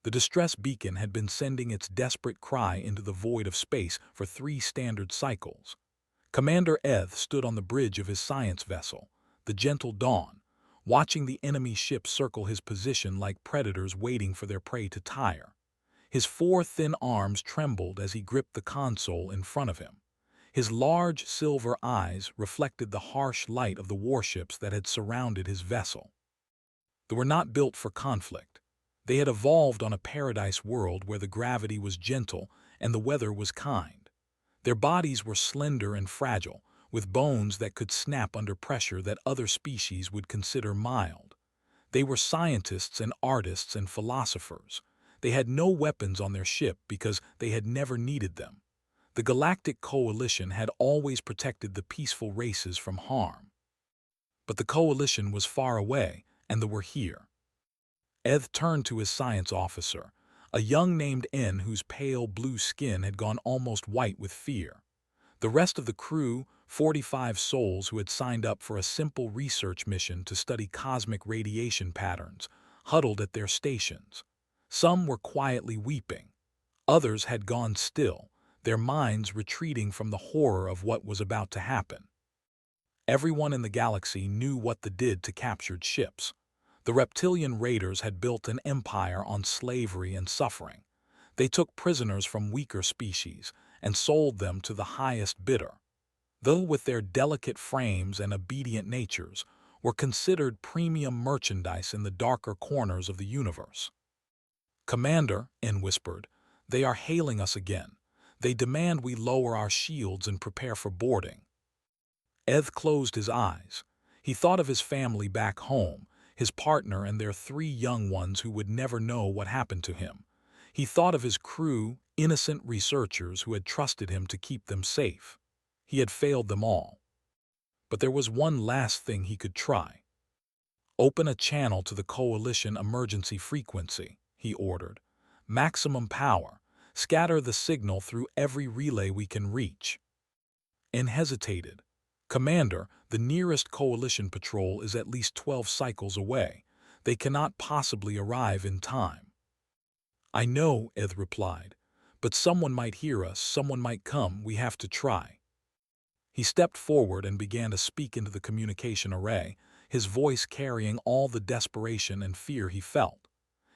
The distress beacon had been sending its desperate cry into the void of space for 3 standard cycles. Commander Eth stood on the bridge of his science vessel, the Gentle Dawn, watching the enemy ship circle his position like predators waiting for their prey to tire. His 4 thin arms trembled as he gripped the console in front of him. His large silver eyes reflected the harsh light of the warships that had surrounded his vessel. They were not built for conflict. They had evolved on a paradise world where the gravity was gentle and the weather was kind. Their bodies were slender and fragile, with bones that could snap under pressure that other species would consider mild. They were scientists and artists and philosophers. They had no weapons on their ship because they had never needed them. The Galactic Coalition had always protected the peaceful races from harm. But the Coalition was far away, and they were here. Eth turned to his science officer, a young named N whose pale blue skin had gone almost white with fear. The rest of the crew, 45 souls who had signed up for a simple research mission to study cosmic radiation patterns, huddled at their stations. Some were quietly weeping. Others had gone still, their minds retreating from the horror of what was about to happen. Everyone in the galaxy knew what they did to captured ships. The reptilian raiders had built an empire on slavery and suffering. They took prisoners from weaker species and sold them to the highest bidder. Though with their delicate frames and obedient natures, were considered premium merchandise in the darker corners of the universe. "Commander," N whispered, "they are hailing us again. They demand we lower our shields and prepare for boarding." Eth closed his eyes. He thought of his family back home, his partner and their 3 young ones who would never know what happened to him. He thought of his crew, innocent researchers who had trusted him to keep them safe. He had failed them all. But there was one last thing he could try. "Open a channel to the Coalition emergency frequency," he ordered. "Maximum power. Scatter the signal through every relay we can reach." N hesitated. "Commander, the nearest Coalition patrol is at least 12 cycles away. They cannot possibly arrive in time." "I know," Eth replied. "But someone might hear us, someone might come, we have to try." He stepped forward and began to speak into the communication array, his voice carrying all the desperation and fear he felt.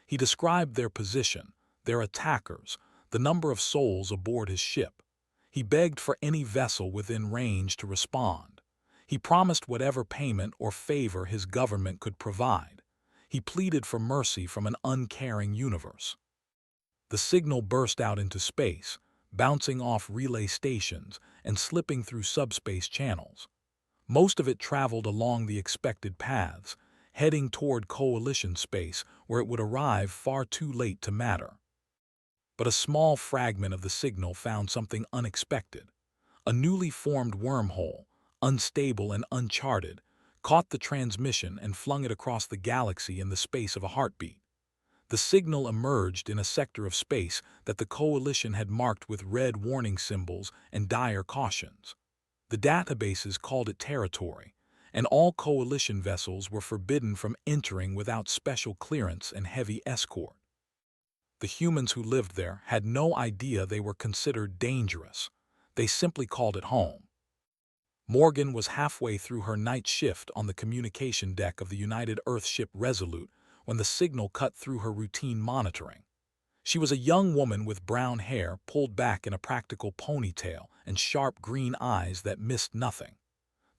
He described their position, their attackers, the number of souls aboard his ship. He begged for any vessel within range to respond. He promised whatever payment or favor his government could provide. He pleaded for mercy from an uncaring universe. The signal burst out into space, bouncing off relay stations and slipping through subspace channels. Most of it traveled along the expected paths, heading toward Coalition space where it would arrive far too late to matter. But a small fragment of the signal found something unexpected. A newly formed wormhole, unstable and uncharted, caught the transmission and flung it across the galaxy in the space of a heartbeat. The signal emerged in a sector of space that the Coalition had marked with red warning symbols and dire cautions. The databases called it territory, and all Coalition vessels were forbidden from entering without special clearance and heavy escort. The humans who lived there had no idea they were considered dangerous. They simply called it home. Morgan was halfway through her night shift on the communication deck of the United Earth ship Resolute when the signal cut through her routine monitoring. She was a young woman with brown hair pulled back in a practical ponytail and sharp green eyes that missed nothing.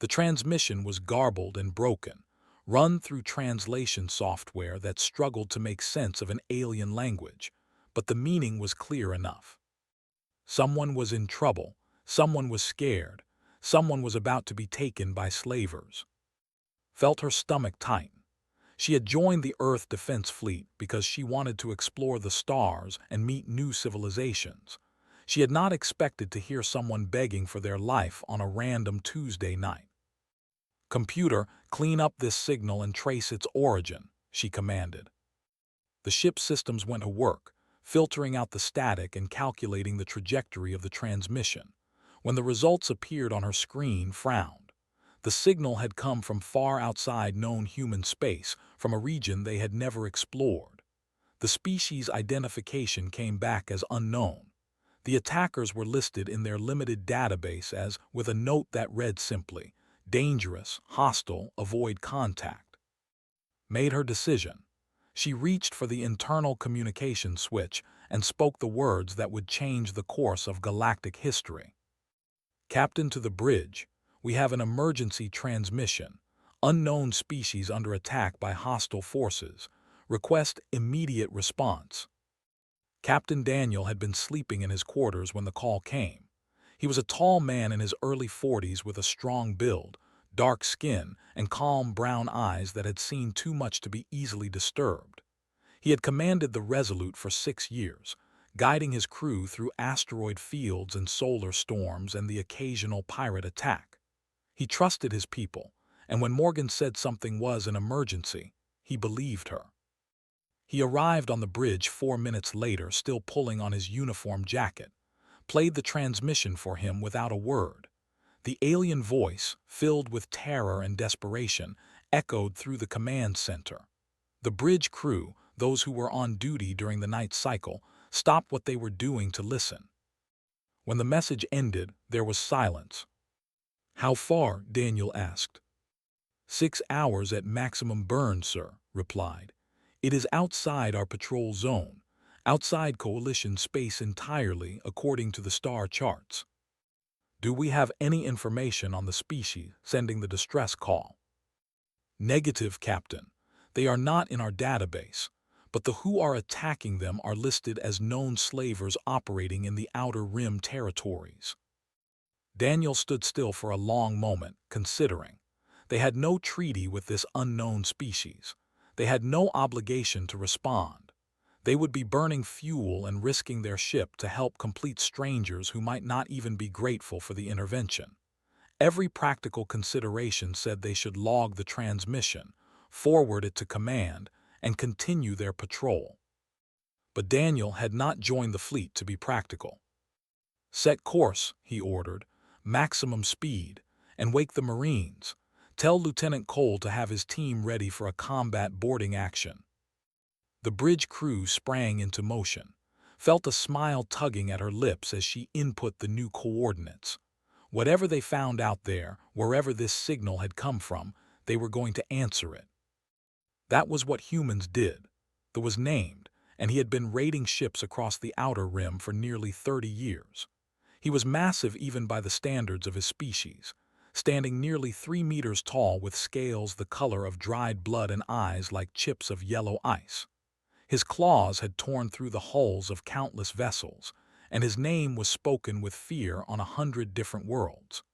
The transmission was garbled and broken, run through translation software that struggled to make sense of an alien language, but the meaning was clear enough. Someone was in trouble, someone was scared, someone was about to be taken by slavers. Felt her stomach tighten. She had joined the Earth Defense Fleet because she wanted to explore the stars and meet new civilizations. She had not expected to hear someone begging for their life on a random Tuesday night. "Computer, clean up this signal and trace its origin," she commanded. The ship's systems went to work, filtering out the static and calculating the trajectory of the transmission. When the results appeared on her screen, frowned. The signal had come from far outside known human space, from a region they had never explored. The species identification came back as unknown. The attackers were listed in their limited database as with a note that read simply, "Dangerous, hostile, avoid contact." Made her decision. She reached for the internal communication switch and spoke the words that would change the course of galactic history. "Captain to the bridge, we have an emergency transmission. Unknown species under attack by hostile forces. Request immediate response." Captain Daniel had been sleeping in his quarters when the call came. He was a tall man in his early 40s with a strong build, dark skin, and calm brown eyes that had seen too much to be easily disturbed. He had commanded the Resolute for 6 years, guiding his crew through asteroid fields and solar storms and the occasional pirate attack. He trusted his people, and when Morgan said something was an emergency, he believed her. He arrived on the bridge 4 minutes later, still pulling on his uniform jacket, played the transmission for him without a word. The alien voice, filled with terror and desperation, echoed through the command center. The bridge crew, those who were on duty during the night cycle, stopped what they were doing to listen. When the message ended, there was silence. "How far?" Daniel asked. 6 hours at maximum burn, sir," replied. "It is outside our patrol zone, outside Coalition space entirely according to the star charts." "Do we have any information on the species sending the distress call?" "Negative, Captain. They are not in our database, but the who are attacking them are listed as known slavers operating in the Outer Rim territories." Daniel stood still for a long moment, considering. They had no treaty with this unknown species. They had no obligation to respond. They would be burning fuel and risking their ship to help complete strangers who might not even be grateful for the intervention. Every practical consideration said they should log the transmission, forward it to command, and continue their patrol. But Daniel had not joined the fleet to be practical. "Set course," he ordered, "maximum speed, and wake the Marines. Tell Lieutenant Cole to have his team ready for a combat boarding action." The bridge crew sprang into motion, felt a smile tugging at her lips as she input the new coordinates. Whatever they found out there, wherever this signal had come from, they were going to answer it. That was what humans did. That was named, and he had been raiding ships across the Outer Rim for nearly 30 years. He was massive even by the standards of his species, standing nearly 3 meters tall with scales the color of dried blood and eyes like chips of yellow ice. His claws had torn through the hulls of countless vessels, and his name was spoken with fear on 100 different worlds.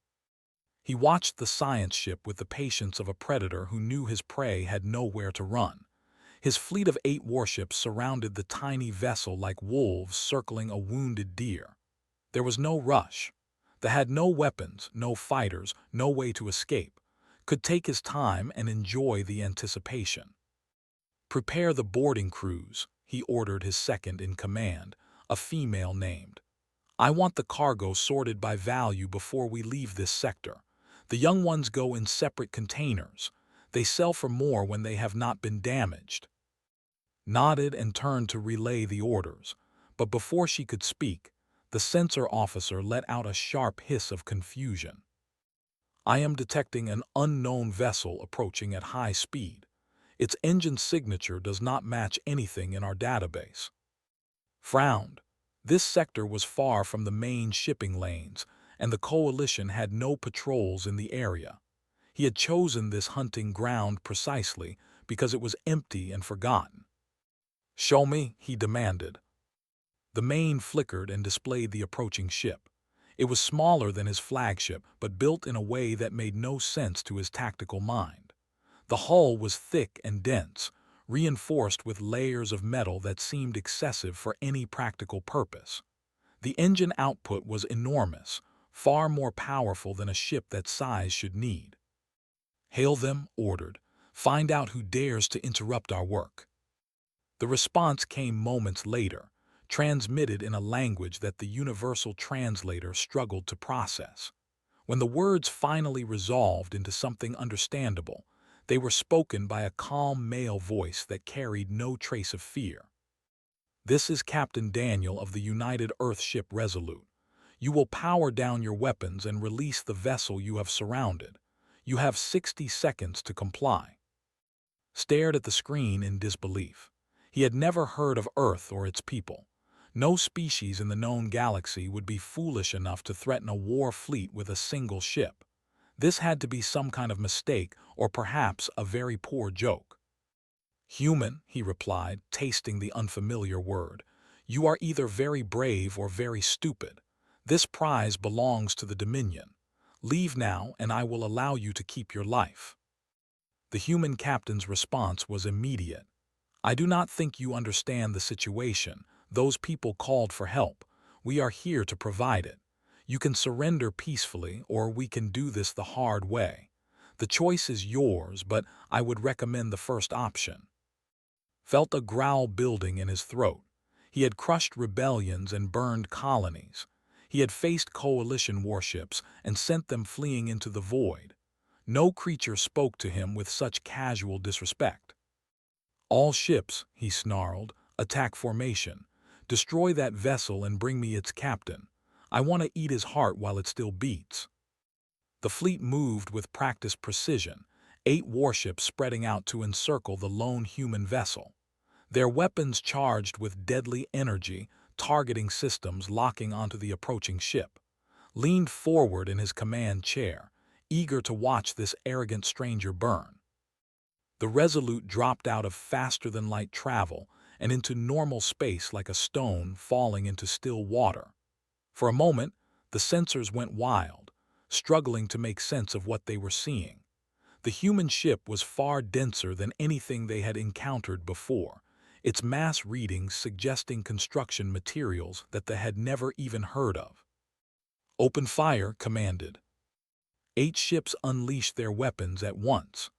He watched the science ship with the patience of a predator who knew his prey had nowhere to run. His fleet of 8 warships surrounded the tiny vessel like wolves circling a wounded deer. There was no rush. They had no weapons, no fighters, no way to escape. Could take his time and enjoy the anticipation. "Prepare the boarding crews," he ordered his second-in-command, a female named. "I want the cargo sorted by value before we leave this sector. The young ones go in separate containers. They sell for more when they have not been damaged." Nodded and turned to relay the orders, but before she could speak, the sensor officer let out a sharp hiss of confusion. "I am detecting an unknown vessel approaching at high speed. Its engine signature does not match anything in our database." Frowned. This sector was far from the main shipping lanes, and the Coalition had no patrols in the area. He had chosen this hunting ground precisely because it was empty and forgotten. "Show me," he demanded. The main flickered and displayed the approaching ship. It was smaller than his flagship, but built in a way that made no sense to his tactical mind. The hull was thick and dense, reinforced with layers of metal that seemed excessive for any practical purpose. The engine output was enormous, far more powerful than a ship that size should need. "Hail them," ordered. "Find out who dares to interrupt our work." The response came moments later, transmitted in a language that the universal translator struggled to process. When the words finally resolved into something understandable, they were spoken by a calm male voice that carried no trace of fear. This is Captain Daniel of the United Earth ship Resolute. You will power down your weapons and release the vessel you have surrounded. You have 60 seconds to comply. Stared at the screen in disbelief. He had never heard of Earth or its people. No species in the known galaxy would be foolish enough to threaten a war fleet with a single ship. This had to be some kind of mistake or perhaps a very poor joke. Human, he replied, tasting the unfamiliar word. You are either very brave or very stupid. This prize belongs to the Dominion. Leave now, and I will allow you to keep your life. The human captain's response was immediate. I do not think you understand the situation. Those people called for help. We are here to provide it. You can surrender peacefully, or we can do this the hard way. The choice is yours, but I would recommend the first option. Felt a growl building in his throat. He had crushed rebellions and burned colonies. He had faced coalition warships and sent them fleeing into the void. No creature spoke to him with such casual disrespect. All ships, he snarled, attack formation. Destroy that vessel and bring me its captain. I want to eat his heart while it still beats. The fleet moved with practiced precision, 8 warships spreading out to encircle the lone human vessel. Their weapons charged with deadly energy, targeting systems locking onto the approaching ship. Leaned forward in his command chair, eager to watch this arrogant stranger burn. The Resolute dropped out of faster-than-light travel and into normal space like a stone falling into still water. For a moment, the sensors went wild, struggling to make sense of what they were seeing. The human ship was far denser than anything they had encountered before, its mass readings suggesting construction materials that they had never even heard of. Open fire, commanded. 8 ships unleashed their weapons at once.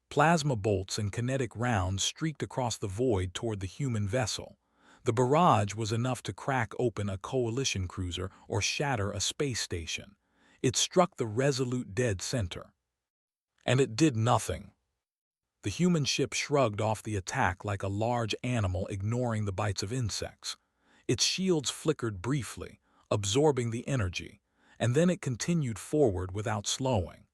Plasma bolts and kinetic rounds streaked across the void toward the human vessel. The barrage was enough to crack open a coalition cruiser or shatter a space station. It struck the Resolute dead center. And it did nothing. The human ship shrugged off the attack like a large animal ignoring the bites of insects. Its shields flickered briefly, absorbing the energy, and then it continued forward without slowing.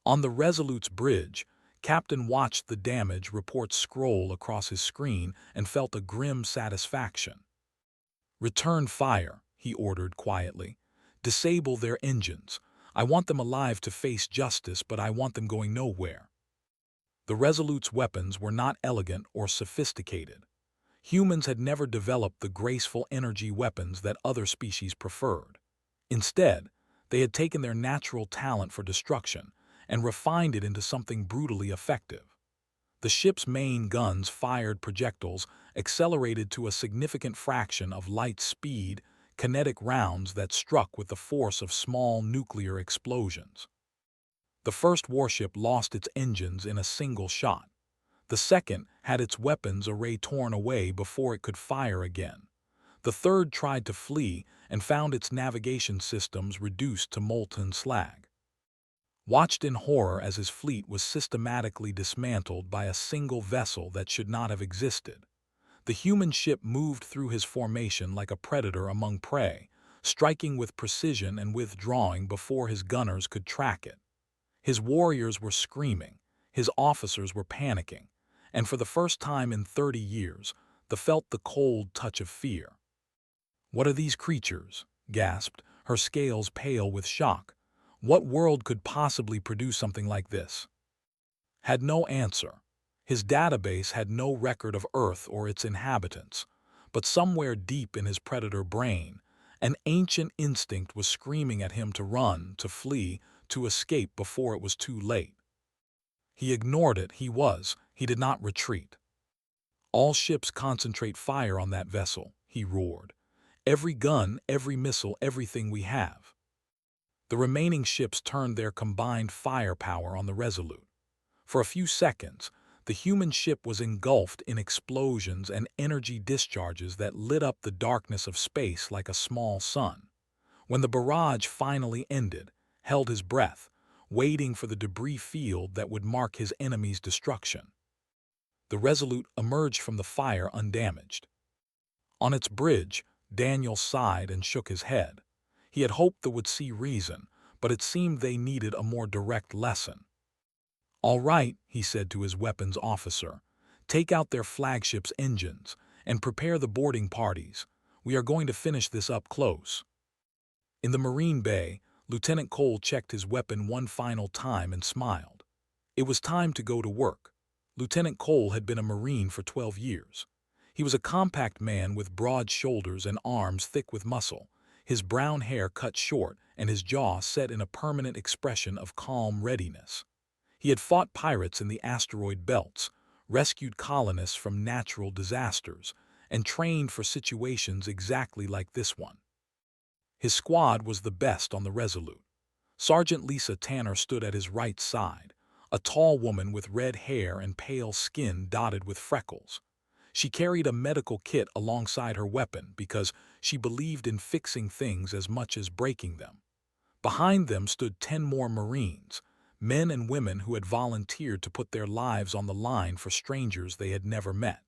On the Resolute's bridge, Captain watched the damage report scroll across his screen and felt a grim satisfaction. Return fire, he ordered quietly. Disable their engines. I want them alive to face justice, but I want them going nowhere. The Resolute's weapons were not elegant or sophisticated. Humans had never developed the graceful energy weapons that other species preferred. Instead, they had taken their natural talent for destruction and refined it into something brutally effective. The ship's main guns fired projectiles accelerated to a significant fraction of light speed, kinetic rounds that struck with the force of small nuclear explosions. The first warship lost its engines in a single shot. The second had its weapons array torn away before it could fire again. The third tried to flee and found its navigation systems reduced to molten slag. Watched in horror as his fleet was systematically dismantled by a single vessel that should not have existed. The human ship moved through his formation like a predator among prey, striking with precision and withdrawing before his gunners could track it. His warriors were screaming, his officers were panicking, and for the first time in 30 years, they felt the cold touch of fear. "What are these creatures?" gasped, her scales pale with shock. "What world could possibly produce something like this?" Had no answer. His database had no record of Earth or its inhabitants, but somewhere deep in his predator brain, an ancient instinct was screaming at him to run, to flee, to escape before it was too late. He ignored it. He did not retreat. "All ships concentrate fire on that vessel," he roared. "Every gun, every missile, everything we have." The remaining ships turned their combined firepower on the Resolute. For a few seconds, the human ship was engulfed in explosions and energy discharges that lit up the darkness of space like a small sun. When the barrage finally ended, held his breath, waiting for the debris field that would mark his enemy's destruction. The Resolute emerged from the fire undamaged. On its bridge, Daniel sighed and shook his head. He had hoped they would see reason, but it seemed they needed a more direct lesson. "All right," he said to his weapons officer, "take out their flagship's engines and prepare the boarding parties. We are going to finish this up close." In the Marine Bay, Lieutenant Cole checked his weapon one final time and smiled. It was time to go to work. Lieutenant Cole had been a Marine for 12 years. He was a compact man with broad shoulders and arms thick with muscle, his brown hair cut short and his jaw set in a permanent expression of calm readiness. He had fought pirates in the asteroid belts, rescued colonists from natural disasters, and trained for situations exactly like this one. His squad was the best on the Resolute. Sergeant Lisa Tanner stood at his right side, a tall woman with red hair and pale skin dotted with freckles. She carried a medical kit alongside her weapon because she believed in fixing things as much as breaking them. Behind them stood 10 more Marines, men and women who had volunteered to put their lives on the line for strangers they had never met.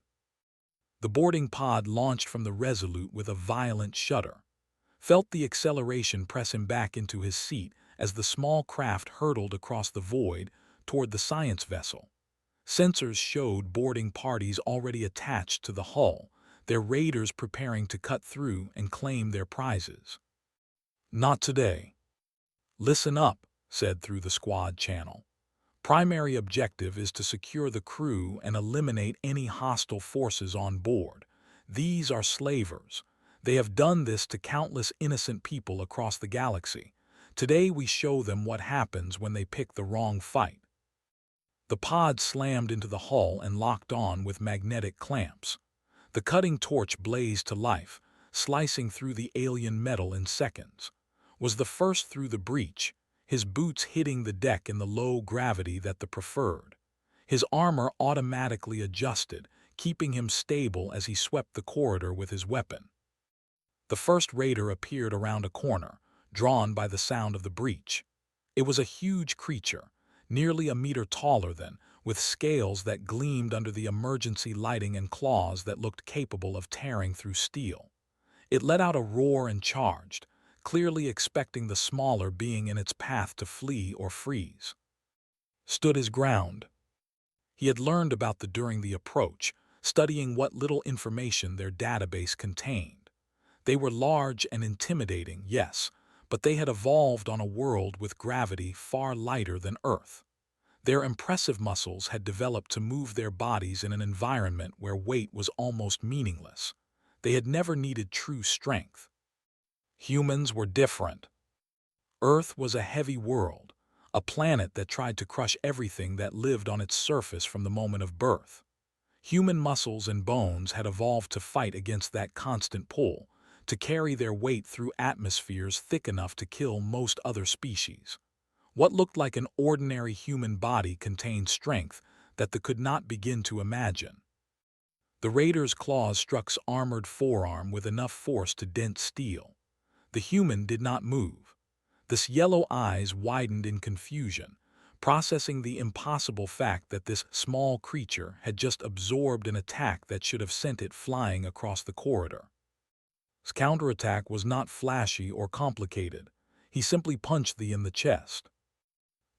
The boarding pod launched from the Resolute with a violent shudder, felt the acceleration press him back into his seat as the small craft hurtled across the void toward the science vessel. Sensors showed boarding parties already attached to the hull, their raiders preparing to cut through and claim their prizes. "Not today." "Listen up," said through the squad channel. "Primary objective is to secure the crew and eliminate any hostile forces on board. These are slavers. They have done this to countless innocent people across the galaxy. Today we show them what happens when they pick the wrong fight." The pod slammed into the hull and locked on with magnetic clamps. The cutting torch blazed to life, slicing through the alien metal in seconds. Was the first through the breach, his boots hitting the deck in the low gravity that the preferred. His armor automatically adjusted, keeping him stable as he swept the corridor with his weapon. The first raider appeared around a corner, drawn by the sound of the breach. It was a huge creature, nearly a meter taller than, with scales that gleamed under the emergency lighting and claws that looked capable of tearing through steel. It let out a roar and charged, clearly expecting the smaller being in its path to flee or freeze. Stood his ground. He had learned about the during the approach, studying what little information their database contained. They were large and intimidating, yes, but they had evolved on a world with gravity far lighter than Earth. Their impressive muscles had developed to move their bodies in an environment where weight was almost meaningless. They had never needed true strength. Humans were different. Earth was a heavy world, a planet that tried to crush everything that lived on its surface from the moment of birth. Human muscles and bones had evolved to fight against that constant pull, to carry their weight through atmospheres thick enough to kill most other species. What looked like an ordinary human body contained strength that they could not begin to imagine. The raider's claws struck armored forearm with enough force to dent steel. The human did not move. His yellow eyes widened in confusion, processing the impossible fact that this small creature had just absorbed an attack that should have sent it flying across the corridor. His counterattack was not flashy or complicated. He simply punched thee in the chest.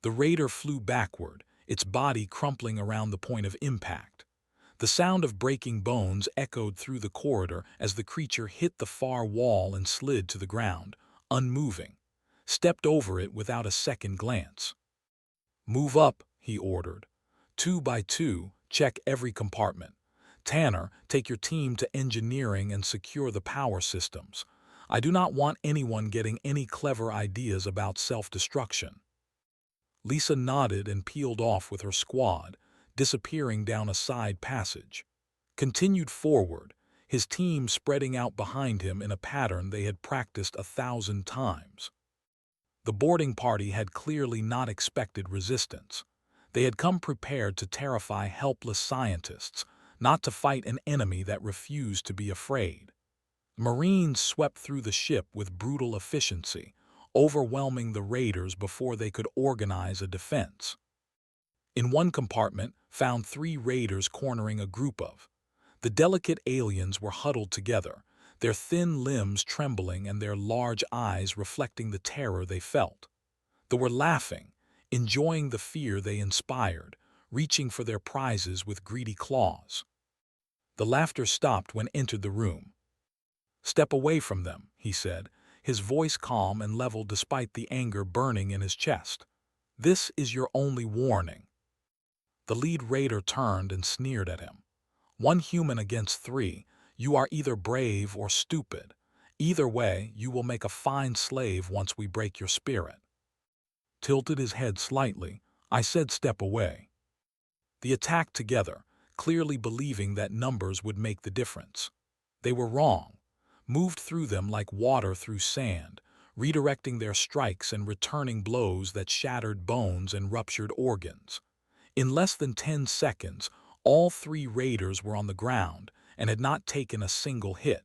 The raider flew backward, its body crumpling around the point of impact. The sound of breaking bones echoed through the corridor as the creature hit the far wall and slid to the ground, unmoving, stepped over it without a second glance. "Move up," he ordered. 2 by 2, check every compartment. Tanner, take your team to engineering and secure the power systems. I do not want anyone getting any clever ideas about self-destruction." Lisa nodded and peeled off with her squad, disappearing down a side passage. Continued forward, his team spreading out behind him in a pattern they had practiced 1,000 times. The boarding party had clearly not expected resistance. They had come prepared to terrify helpless scientists, not to fight an enemy that refused to be afraid. Marines swept through the ship with brutal efficiency, overwhelming the raiders before they could organize a defense. In one compartment, found 3 raiders cornering a group of. The delicate aliens were huddled together, their thin limbs trembling and their large eyes reflecting the terror they felt. They were laughing, enjoying the fear they inspired, reaching for their prizes with greedy claws. The laughter stopped when entered the room. "Step away from them," he said, his voice calm and level despite the anger burning in his chest. "This is your only warning." The lead raider turned and sneered at him. "One human against three, you are either brave or stupid. Either way, you will make a fine slave once we break your spirit." Tilted his head slightly, I said step away. They attacked together, clearly believing that numbers would make the difference. They were wrong, moved through them like water through sand, redirecting their strikes and returning blows that shattered bones and ruptured organs. In less than 10 seconds, all three raiders were on the ground and had not taken a single hit.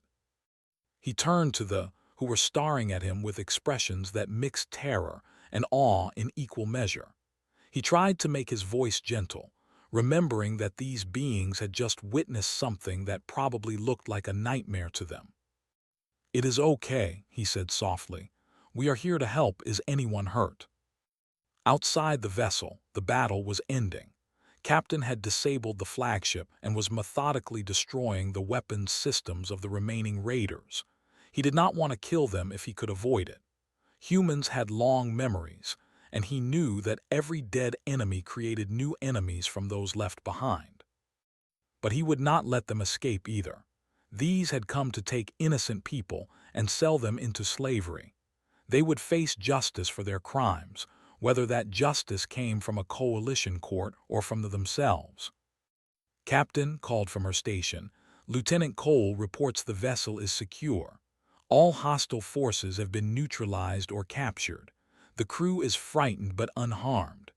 He turned to the who were staring at him with expressions that mixed terror and awe in equal measure. He tried to make his voice gentle, remembering that these beings had just witnessed something that probably looked like a nightmare to them. "It is okay," he said softly. "We are here to help. Is anyone hurt?" Outside the vessel, the battle was ending. Captain had disabled the flagship and was methodically destroying the weapons systems of the remaining raiders. He did not want to kill them if he could avoid it. Humans had long memories, and he knew that every dead enemy created new enemies from those left behind. But he would not let them escape either. These had come to take innocent people and sell them into slavery. They would face justice for their crimes, whether that justice came from a coalition court or from themselves. "Captain," called from her station, "Lieutenant Cole reports the vessel is secure. All hostile forces have been neutralized or captured. The crew is frightened but unharmed."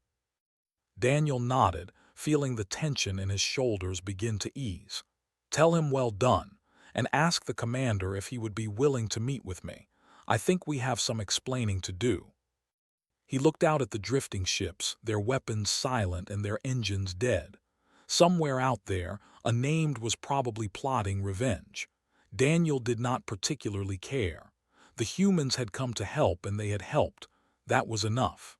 Daniel nodded, feeling the tension in his shoulders begin to ease. "Tell him well done, and ask the commander if he would be willing to meet with me. I think we have some explaining to do." He looked out at the drifting ships, their weapons silent and their engines dead. Somewhere out there, a named was probably plotting revenge. Daniel did not particularly care. The humans had come to help and they had helped. That was enough.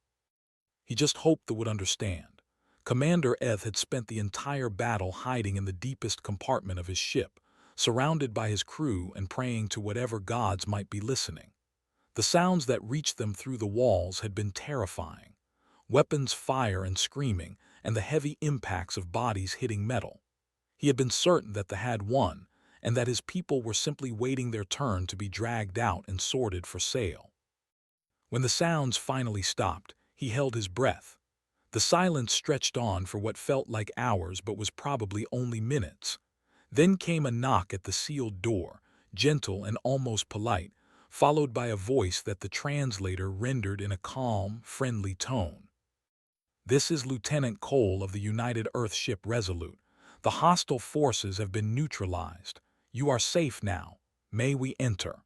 He just hoped they would understand. Commander Eth had spent the entire battle hiding in the deepest compartment of his ship, surrounded by his crew and praying to whatever gods might be listening. The sounds that reached them through the walls had been terrifying. Weapons fire and screaming, and the heavy impacts of bodies hitting metal. He had been certain that they had won, and that his people were simply waiting their turn to be dragged out and sorted for sale. When the sounds finally stopped, he held his breath. The silence stretched on for what felt like hours but was probably only minutes. Then came a knock at the sealed door, gentle and almost polite, followed by a voice that the translator rendered in a calm, friendly tone. "This is Lieutenant Cole of the United Earth ship Resolute. The hostile forces have been neutralized. You are safe now. May we enter?"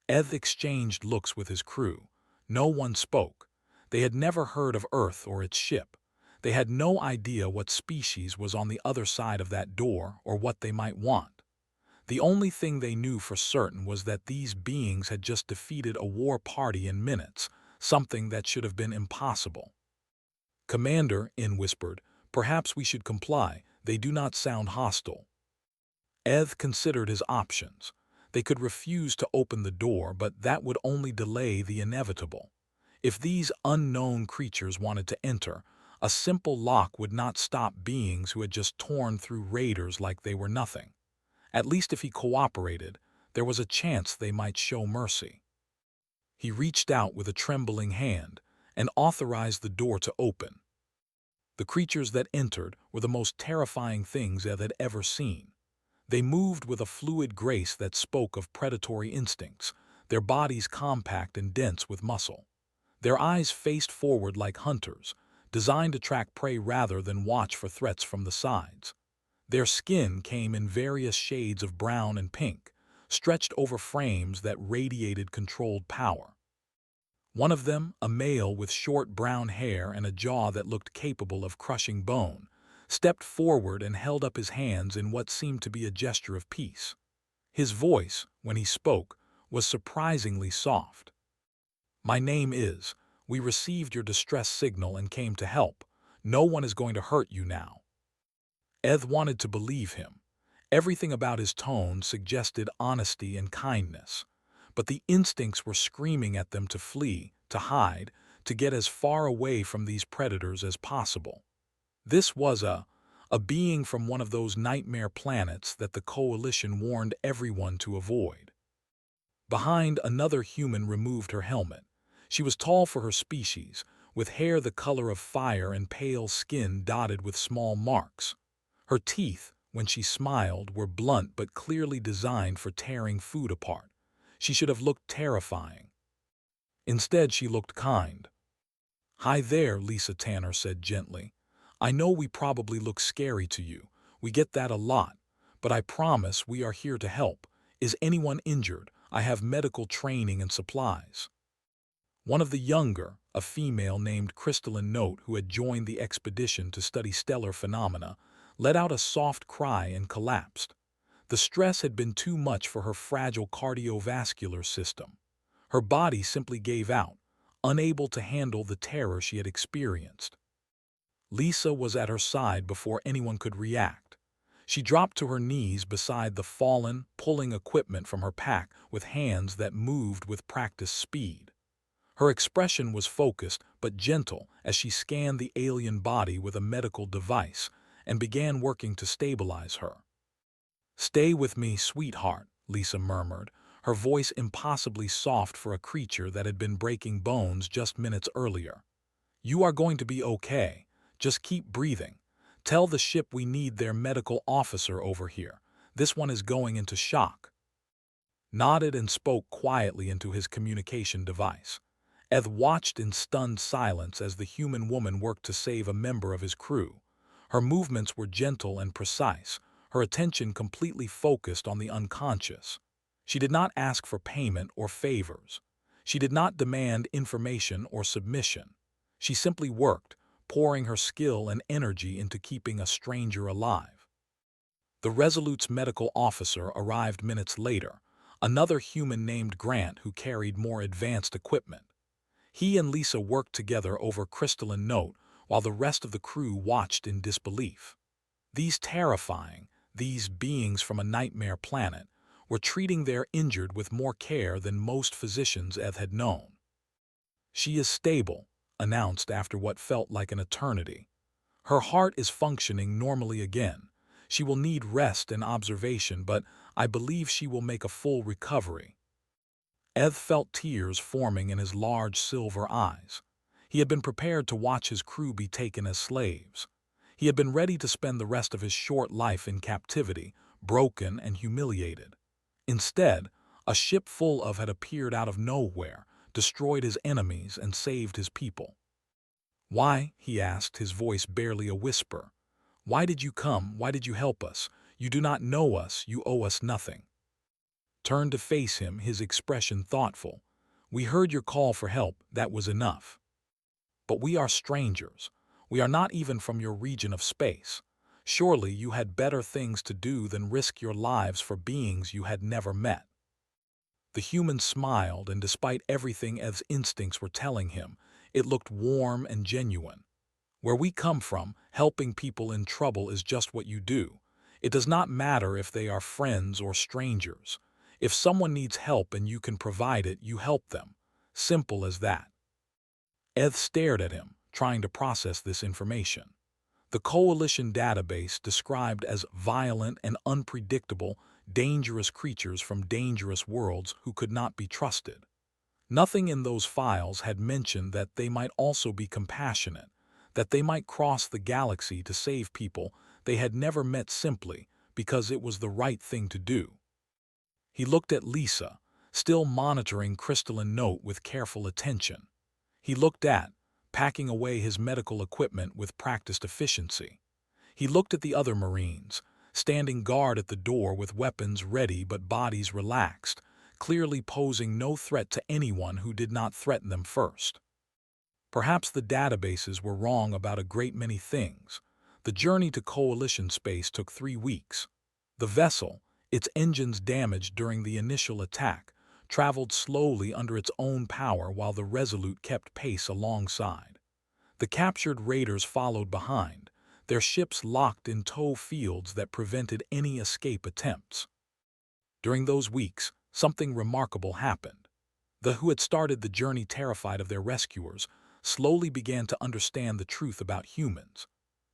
Eth exchanged looks with his crew. No one spoke. They had never heard of Earth or its ship. They had no idea what species was on the other side of that door or what they might want. The only thing they knew for certain was that these beings had just defeated a war party in minutes, something that should have been impossible. "Commander," In whispered, "perhaps we should comply. They do not sound hostile." Eth considered his options. They could refuse to open the door, but that would only delay the inevitable. If these unknown creatures wanted to enter, a simple lock would not stop beings who had just torn through raiders like they were nothing. At least if he cooperated, there was a chance they might show mercy. He reached out with a trembling hand and authorized the door to open. The creatures that entered were the most terrifying things Ed had ever seen. They moved with a fluid grace that spoke of predatory instincts, their bodies compact and dense with muscle. Their eyes faced forward like hunters, designed to track prey rather than watch for threats from the sides. Their skin came in various shades of brown and pink, stretched over frames that radiated controlled power. One of them, a male with short brown hair and a jaw that looked capable of crushing bone, stepped forward and held up his hands in what seemed to be a gesture of peace. His voice, when he spoke, was surprisingly soft. "My name is. We received your distress signal and came to help. No one is going to hurt you now." Eth wanted to believe him. Everything about his tone suggested honesty and kindness. But the instincts were screaming at them to flee, to hide, to get as far away from these predators as possible. This was a being from one of those nightmare planets that the Coalition warned everyone to avoid. Behind, another human removed her helmet. She was tall for her species, with hair the color of fire and pale skin dotted with small marks. Her teeth, when she smiled, were blunt but clearly designed for tearing food apart. She should have looked terrifying. Instead, she looked kind. "Hi there," Lisa Tanner said gently. "I know we probably look scary to you. We get that a lot. But I promise we are here to help. Is anyone injured? I have medical training and supplies." One of the younger, a female named Crystalline Note who had joined the expedition to study stellar phenomena, let out a soft cry and collapsed. The stress had been too much for her fragile cardiovascular system. Her body simply gave out, unable to handle the terror she had experienced. Lisa was at her side before anyone could react. She dropped to her knees beside the fallen, pulling equipment from her pack with hands that moved with practiced speed. Her expression was focused but gentle as she scanned the alien body with a medical device and began working to stabilize her. "Stay with me, sweetheart," Lisa murmured, her voice impossibly soft for a creature that had been breaking bones just minutes earlier. "You are going to be okay. Just keep breathing. Tell the ship we need their medical officer over here. This one is going into shock." Nodded and spoke quietly into his communication device. Eth watched in stunned silence as the human woman worked to save a member of his crew. Her movements were gentle and precise, her attention completely focused on the unconscious. She did not ask for payment or favors. She did not demand information or submission. She simply worked, pouring her skill and energy into keeping a stranger alive. The Resolute's medical officer arrived minutes later, another human named Grant who carried more advanced equipment. He and Lisa worked together over Crystalline Note while the rest of the crew watched in disbelief. These beings from a nightmare planet, were treating their injured with more care than most physicians Eth had known. "She is stable," announced after what felt like an eternity. "Her heart is functioning normally again. She will need rest and observation, but I believe she will make a full recovery." Eth felt tears forming in his large silver eyes. He had been prepared to watch his crew be taken as slaves. He had been ready to spend the rest of his short life in captivity, broken and humiliated. Instead, a ship full of had appeared out of nowhere, destroyed his enemies, and saved his people. "Why?" he asked, his voice barely a whisper. "Why did you come? Why did you help us? You do not know us, you owe us nothing." Turned to face him, his expression thoughtful. "We heard your call for help, that was enough. But we are strangers. We are not even from your region of space. Surely you had better things to do than risk your lives for beings you had never met." The human smiled, and despite everything Ev's instincts were telling him, it looked warm and genuine. "Where we come from, helping people in trouble is just what you do. It does not matter if they are friends or strangers. If someone needs help and you can provide it, you help them. Simple as that." Eth stared at him, trying to process this information. The Coalition database described as violent and unpredictable, dangerous creatures from dangerous worlds who could not be trusted. Nothing in those files had mentioned that they might also be compassionate, that they might cross the galaxy to save people they had never met simply because it was the right thing to do. He looked at Lisa, still monitoring Crystalline Note with careful attention. He looked at, packing away his medical equipment with practiced efficiency. He looked at the other Marines, standing guard at the door with weapons ready but bodies relaxed, clearly posing no threat to anyone who did not threaten them first. Perhaps the databases were wrong about a great many things. The journey to Coalition space took 3 weeks. The vessel, its engines damaged during the initial attack, traveled slowly under its own power while the Resolute kept pace alongside. The captured raiders followed behind, their ships locked in tow fields that prevented any escape attempts. During those weeks, something remarkable happened. The who had started the journey terrified of their rescuers slowly began to understand the truth about humans.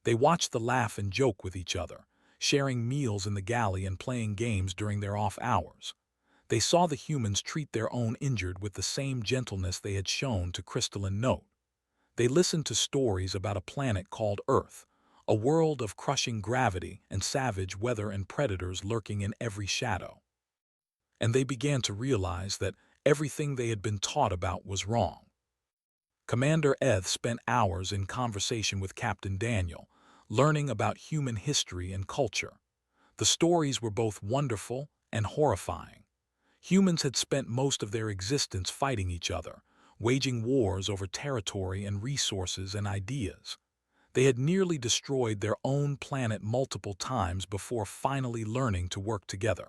They watched them laugh and joke with each other, sharing meals in the galley and playing games during their off hours. They saw the humans treat their own injured with the same gentleness they had shown to Crystalline Note. They listened to stories about a planet called Earth, a world of crushing gravity and savage weather and predators lurking in every shadow. And they began to realize that everything they had been taught about was wrong. Commander Eth spent hours in conversation with Captain Daniel, learning about human history and culture. The stories were both wonderful and horrifying. Humans had spent most of their existence fighting each other, waging wars over territory and resources and ideas. They had nearly destroyed their own planet multiple times before finally learning to work together.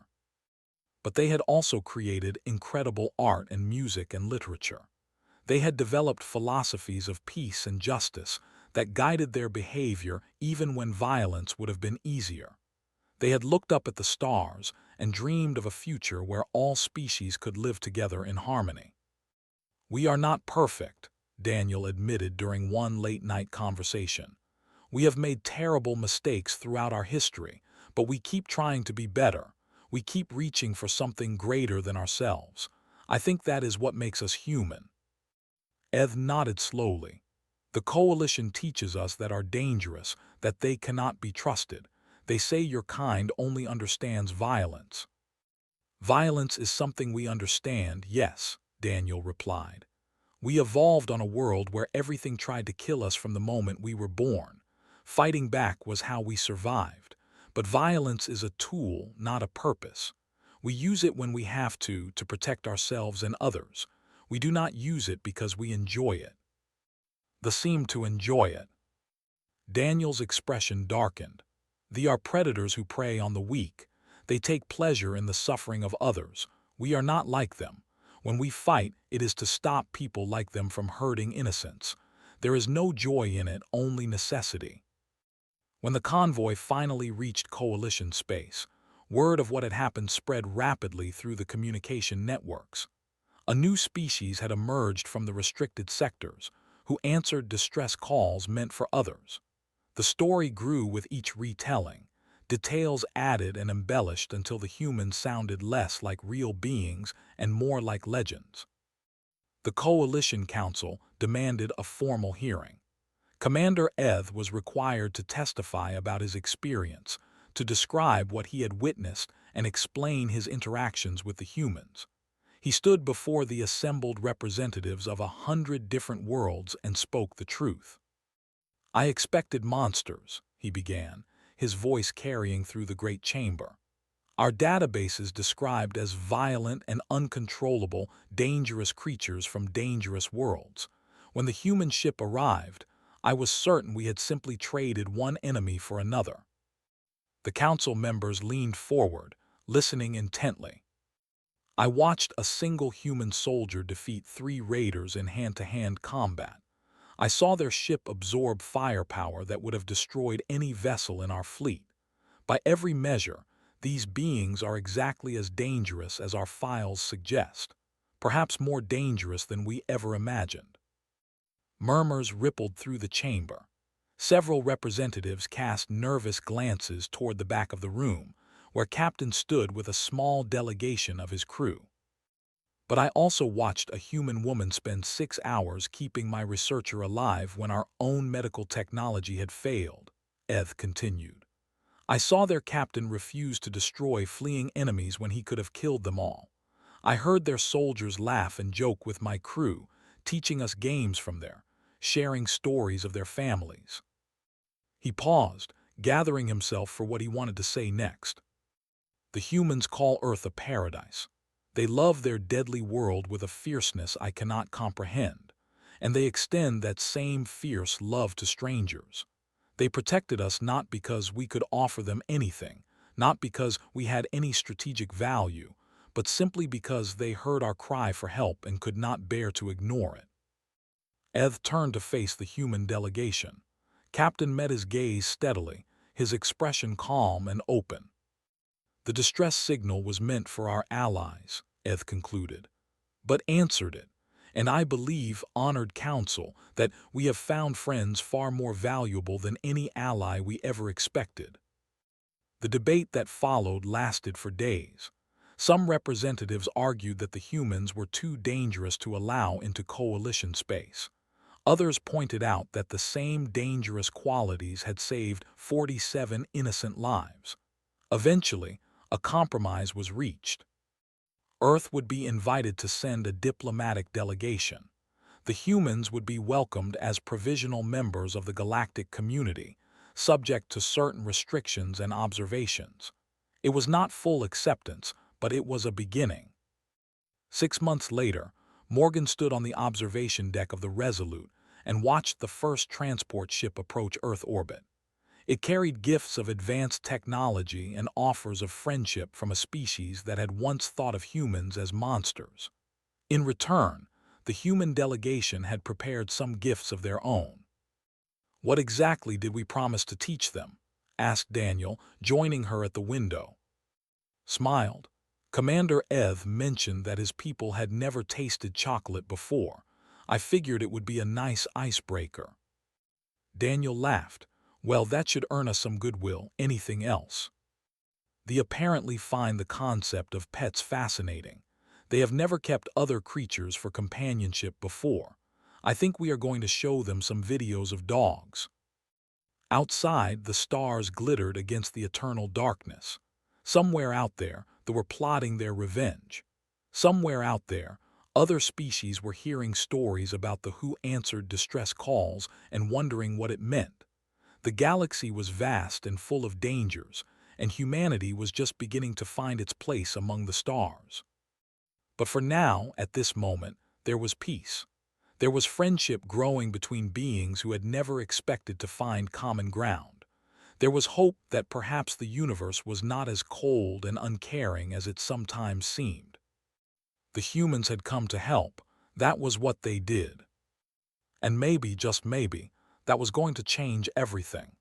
But they had also created incredible art and music and literature. They had developed philosophies of peace and justice that guided their behavior even when violence would have been easier. They had looked up at the stars and dreamed of a future where all species could live together in harmony. "We are not perfect," Daniel admitted during one late-night conversation. "We have made terrible mistakes throughout our history, but we keep trying to be better. We keep reaching for something greater than ourselves. I think that is what makes us human." Eth nodded slowly. "The Coalition teaches us that are dangerous, that they cannot be trusted. They say your kind only understands violence." "Violence is something we understand, yes," Daniel replied. "We evolved on a world where everything tried to kill us from the moment we were born. Fighting back was how we survived. But violence is a tool, not a purpose. We use it when we have to protect ourselves and others. We do not use it because we enjoy it." They seemed to enjoy it. Daniel's expression darkened. "They are predators who prey on the weak. They take pleasure in the suffering of others. We are not like them. When we fight, it is to stop people like them from hurting innocents. There is no joy in it, only necessity." When the convoy finally reached Coalition space, word of what had happened spread rapidly through the communication networks. A new species had emerged from the restricted sectors, who answered distress calls meant for others. The story grew with each retelling, details added and embellished until the humans sounded less like real beings and more like legends. The Coalition Council demanded a formal hearing. Commander Eth was required to testify about his experience, to describe what he had witnessed and explain his interactions with the humans. He stood before the assembled representatives of 100 different worlds and spoke the truth. "I expected monsters," he began, his voice carrying through the great chamber. "Our databases described as violent and uncontrollable, dangerous creatures from dangerous worlds. When the human ship arrived, I was certain we had simply traded one enemy for another." The council members leaned forward, listening intently. "I watched a single human soldier defeat 3 raiders in hand-to-hand combat. I saw their ship absorb firepower that would have destroyed any vessel in our fleet. By every measure, these beings are exactly as dangerous as our files suggest, perhaps more dangerous than we ever imagined." Murmurs rippled through the chamber. Several representatives cast nervous glances toward the back of the room, where Captain stood with a small delegation of his crew. "But I also watched a human woman spend 6 hours keeping my researcher alive when our own medical technology had failed," Eth continued. "I saw their captain refuse to destroy fleeing enemies when he could have killed them all. I heard their soldiers laugh and joke with my crew, teaching us games from there, sharing stories of their families." He paused, gathering himself for what he wanted to say next. "The humans call Earth a paradise. They love their deadly world with a fierceness I cannot comprehend, and they extend that same fierce love to strangers. They protected us not because we could offer them anything, not because we had any strategic value, but simply because they heard our cry for help and could not bear to ignore it. Eth turned to face the human delegation. Captain met his gaze steadily, his expression calm and open. The distress signal was meant for our allies, Eth concluded, but answered it, and I believe, honored counsel, that we have found friends far more valuable than any ally we ever expected. The debate that followed lasted for days. Some representatives argued that the humans were too dangerous to allow into coalition space. Others pointed out that the same dangerous qualities had saved 47 innocent lives. Eventually, a compromise was reached. Earth would be invited to send a diplomatic delegation. The humans would be welcomed as provisional members of the galactic community, subject to certain restrictions and observations. It was not full acceptance, but it was a beginning. 6 months later, Morgan stood on the observation deck of the Resolute and watched the first transport ship approach Earth orbit. It carried gifts of advanced technology and offers of friendship from a species that had once thought of humans as monsters. In return, the human delegation had prepared some gifts of their own. "What exactly did we promise to teach them?" asked Daniel, joining her at the window. Smiled. Commander Eth mentioned that his people had never tasted chocolate before. I figured it would be a nice icebreaker. Daniel laughed. "Well, that should earn us some goodwill, anything else." They apparently find the concept of pets fascinating. They have never kept other creatures for companionship before. I think we are going to show them some videos of dogs. Outside, the stars glittered against the eternal darkness. Somewhere out there, they were plotting their revenge. Somewhere out there, other species were hearing stories about the who answered distress calls and wondering what it meant. The galaxy was vast and full of dangers, and humanity was just beginning to find its place among the stars. But for now, at this moment, there was peace. There was friendship growing between beings who had never expected to find common ground. There was hope that perhaps the universe was not as cold and uncaring as it sometimes seemed. The humans had come to help. That was what they did. And maybe, just maybe, that was going to change everything.